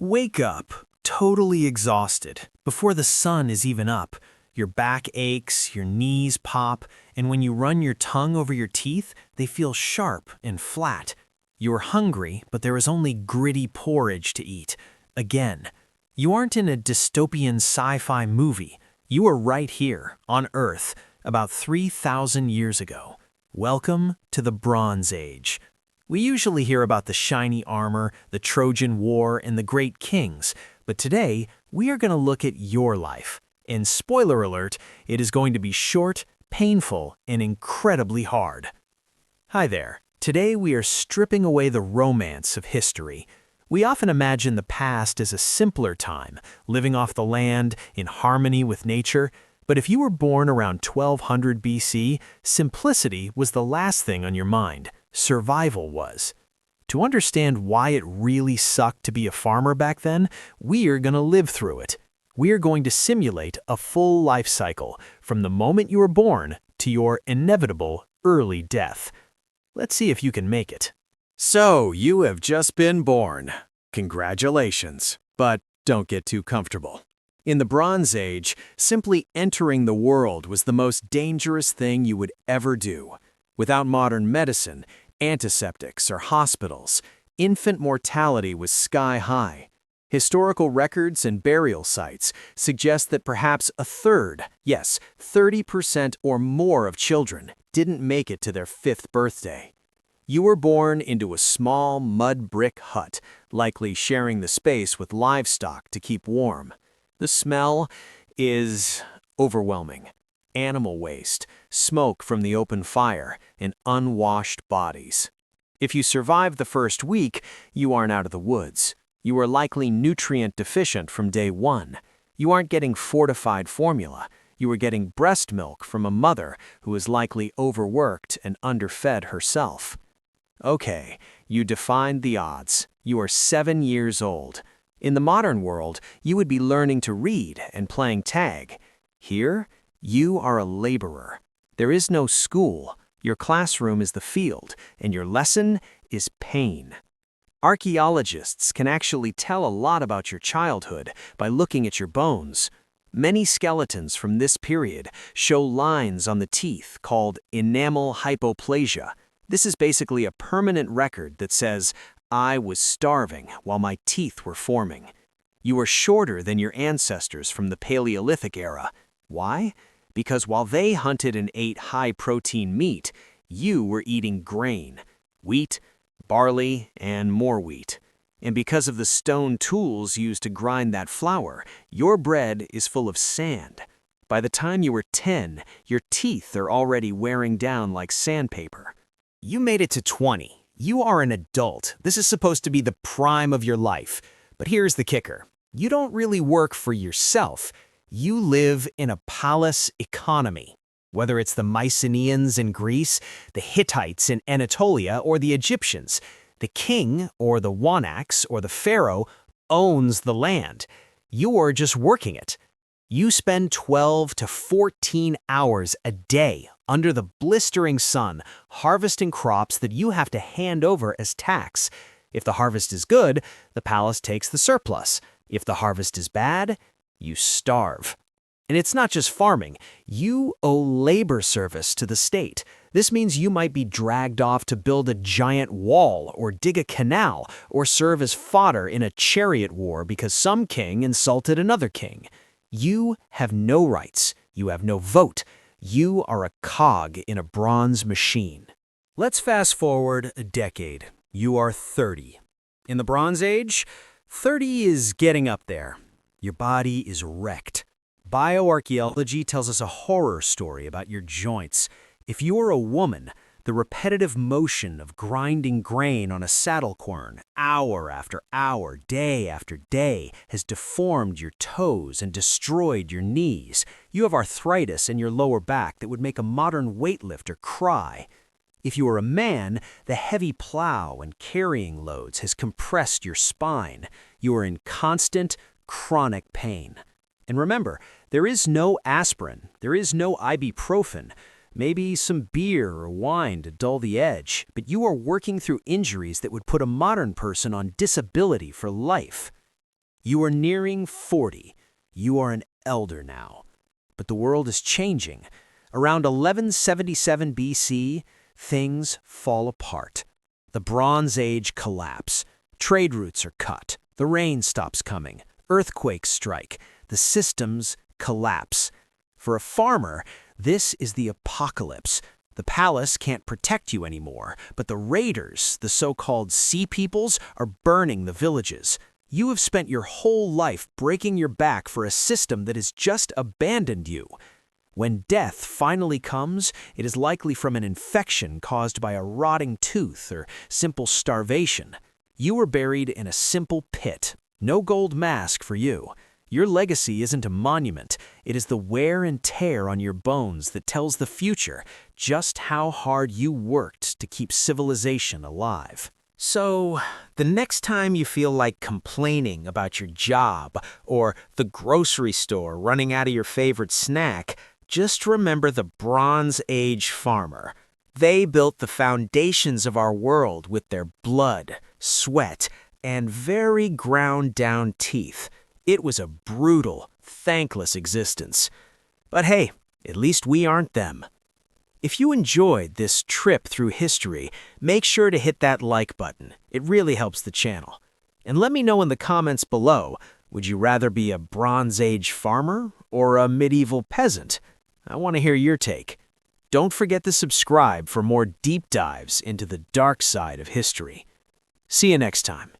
Wake up, totally exhausted, before the sun is even up. Your back aches, your knees pop, and when you run your tongue over your teeth, they feel sharp and flat. You are hungry, but there is only gritty porridge to eat. Again, you aren't in a dystopian sci-fi movie. You are right here, on Earth, about 3,000 years ago. Welcome to the Bronze Age. We usually hear about the shiny armor, the Trojan War, and the great kings, but today we are going to look at your life. And spoiler alert, it is going to be short, painful, and incredibly hard. Hi there. Today we are stripping away the romance of history. We often imagine the past as a simpler time, living off the land, in harmony with nature. But if you were born around 1200 BC, simplicity was the last thing on your mind. Survival was. To understand why it really sucked to be a farmer back then, we are going to live through it. We are going to simulate a full life cycle, from the moment you were born to your inevitable early death. Let's see if you can make it. So, you have just been born. Congratulations, but don't get too comfortable. In the Bronze Age, simply entering the world was the most dangerous thing you would ever do. Without modern medicine, antiseptics, or hospitals, infant mortality was sky high. Historical records and burial sites suggest that perhaps a third, yes, 30% or more of children didn't make it to their 5th birthday. You were born into a small mud brick hut, likely sharing the space with livestock to keep warm. The smell is overwhelming. Animal waste, smoke from the open fire, and unwashed bodies. If you survive the first week, you aren't out of the woods. You are likely nutrient deficient from day one. You aren't getting fortified formula. You are getting breast milk from a mother who is likely overworked and underfed herself. Okay, you defied the odds. You are 7 years old. In the modern world, you would be learning to read and playing tag. Here, you are a laborer. There is no school. Your classroom is the field, and your lesson is pain. Archaeologists can actually tell a lot about your childhood by looking at your bones. Many skeletons from this period show lines on the teeth called enamel hypoplasia. This is basically a permanent record that says, I was starving while my teeth were forming. You are shorter than your ancestors from the Paleolithic era. Why? Because while they hunted and ate high-protein meat, you were eating grain, wheat, barley, and more wheat. And because of the stone tools used to grind that flour, your bread is full of sand. By the time you were 10, your teeth are already wearing down like sandpaper. You made it to 20. You are an adult. This is supposed to be the prime of your life. But here's the kicker. You don't really work for yourself. You live in a palace economy. Whether it's the Mycenaeans in Greece, the Hittites in Anatolia, or the Egyptians, the king, or the Wanaks, or the pharaoh owns the land. You're just working it. You spend 12 to 14 hours a day under the blistering sun, harvesting crops that you have to hand over as tax. If the harvest is good, the palace takes the surplus. If the harvest is bad, you starve. And it's not just farming. You owe labor service to the state. This means you might be dragged off to build a giant wall or dig a canal or serve as fodder in a chariot war because some king insulted another king. You have no rights. You have no vote. You are a cog in a bronze machine. Let's fast forward a decade. You are 30. In the Bronze Age, 30 is getting up there. Your body is wrecked. Bioarchaeology tells us a horror story about your joints. If you are a woman, the repetitive motion of grinding grain on a saddle quern, hour after hour, day after day, has deformed your toes and destroyed your knees. You have arthritis in your lower back that would make a modern weightlifter cry. If you are a man, the heavy plow and carrying loads has compressed your spine. You are in constant, chronic pain. And remember, there is no aspirin, there is no ibuprofen, maybe some beer or wine to dull the edge, but you are working through injuries that would put a modern person on disability for life. You are nearing 40. You are an elder now. But the world is changing. Around 1177 BC, things fall apart. The Bronze Age collapse. Trade routes are cut. The rain stops coming. Earthquakes strike. The systems collapse. For a farmer, this is the apocalypse. The palace can't protect you anymore, but the raiders, the so-called sea peoples, are burning the villages. You have spent your whole life breaking your back for a system that has just abandoned you. When death finally comes, it is likely from an infection caused by a rotting tooth or simple starvation. You were buried in a simple pit. No gold mask for you. Your legacy isn't a monument. It is the wear and tear on your bones that tells the future just how hard you worked to keep civilization alive. So, the next time you feel like complaining about your job or the grocery store running out of your favorite snack, just remember the Bronze Age farmer. They built the foundations of our world with their blood, sweat, and very ground-down teeth. It was a brutal, thankless existence. But hey, at least we aren't them. If you enjoyed this trip through history, make sure to hit that like button. It really helps the channel. And let me know in the comments below, would you rather be a Bronze Age farmer or a medieval peasant? I want to hear your take. Don't forget to subscribe for more deep dives into the dark side of history. See you next time.